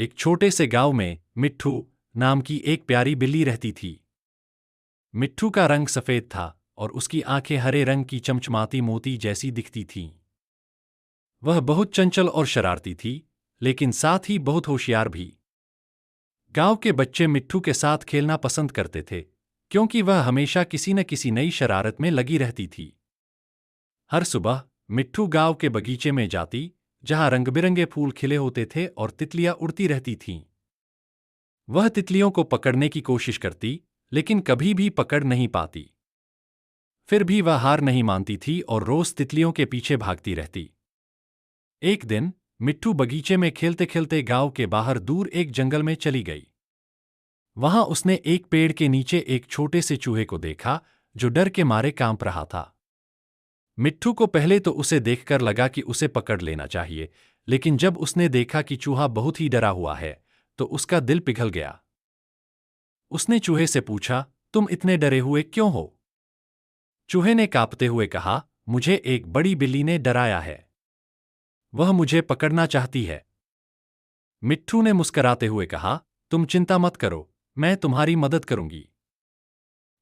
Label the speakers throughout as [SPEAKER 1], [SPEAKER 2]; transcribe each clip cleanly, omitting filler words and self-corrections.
[SPEAKER 1] एक छोटे से गांव में मिट्ठू नाम की एक प्यारी बिल्ली रहती थी। मिट्ठू का रंग सफेद था और उसकी आंखें हरे रंग की चमचमाती मोती जैसी दिखती थीं। वह बहुत चंचल और शरारती थी, लेकिन साथ ही बहुत होशियार भी। गांव के बच्चे मिट्ठू के साथ खेलना पसंद करते थे, क्योंकि वह हमेशा किसी न किसी नई शरारत में लगी रहती थी। हर सुबह मिट्ठू गांव के बगीचे में जाती, जहां रंग-बिरंगे फूल खिले होते थे और तितलियां उड़ती रहती थीं। वह तितलियों को पकड़ने की कोशिश करती, लेकिन कभी भी पकड़ नहीं पाती। फिर भी वह हार नहीं मानती थी और रोज तितलियों के पीछे भागती रहती। एक दिन मिट्ठू बगीचे में खेलते-खेलते गांव के बाहर दूर एक जंगल में चली गई। वहां उसने एक पेड़ के नीचे एक छोटे से चूहे को देखा, जो डर के मारे कांप रहा था। मिट्ठू को पहले तो उसे देखकर लगा कि उसे पकड़ लेना चाहिए, लेकिन जब उसने देखा कि चूहा बहुत ही डरा हुआ है, तो उसका दिल पिघल गया। उसने चूहे से पूछा, तुम इतने डरे हुए क्यों हो? चूहे ने कांपते हुए कहा, मुझे एक बड़ी बिल्ली ने डराया है। वह मुझे पकड़ना चाहती है। मिट्ठू ने मुस्कुराते हुए कहा, तुम चिंता मत करो, मैं तुम्हारी मदद करूंगी।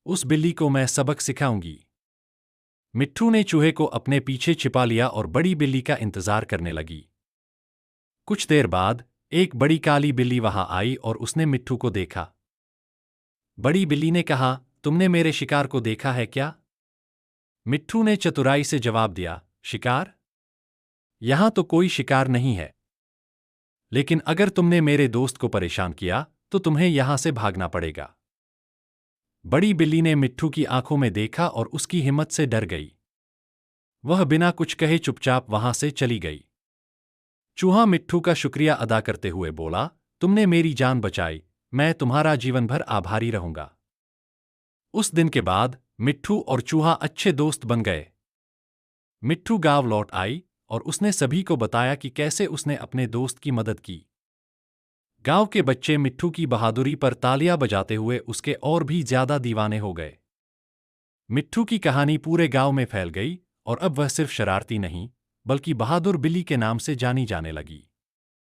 [SPEAKER 1] उस बिल्ली को मैं सबक सिखाऊंगी। मिट्ठू ने चूहे को अपने पीछे छिपा लिया और बड़ी बिल्ली का इंतजार करने लगी। कुछ देर बाद एक बड़ी काली बिल्ली वहां आई और उसने मिट्ठू को देखा। बड़ी बिल्ली ने कहा, तुमने मेरे शिकार को देखा है क्या? मिट्ठू ने चतुराई से जवाब दिया, शिकार? यहां तो कोई शिकार नहीं है। लेकिन अगर तुमने मेरे दोस्त को परेशान किया, तो तुम्हें यहां से भागना पड़ेगा। बड़ी बिल्ली ने मिट्ठू की आंखों में देखा और उसकी हिम्मत से डर गई। वह बिना कुछ कहे चुपचाप वहां से चली गई। चूहा मिट्ठू का शुक्रिया अदा करते हुए बोला, तुमने मेरी जान बचाई, मैं तुम्हारा जीवन भर आभारी रहूंगा। उस दिन के बाद मिट्ठू और चूहा अच्छे दोस्त बन गए। मिट्ठू गांव लौट आई और उसने सभी को बताया कि कैसे उसने अपने दोस्त की मदद की। गांव के बच्चे मिट्ठू की बहादुरी पर तालियां बजाते हुए उसके और भी ज्यादा दीवाने हो गए। मिट्ठू की कहानी पूरे गांव में फैल गई और अब वह सिर्फ शरारती नहीं, बल्कि बहादुर बिल्ली के नाम से जानी जाने लगी।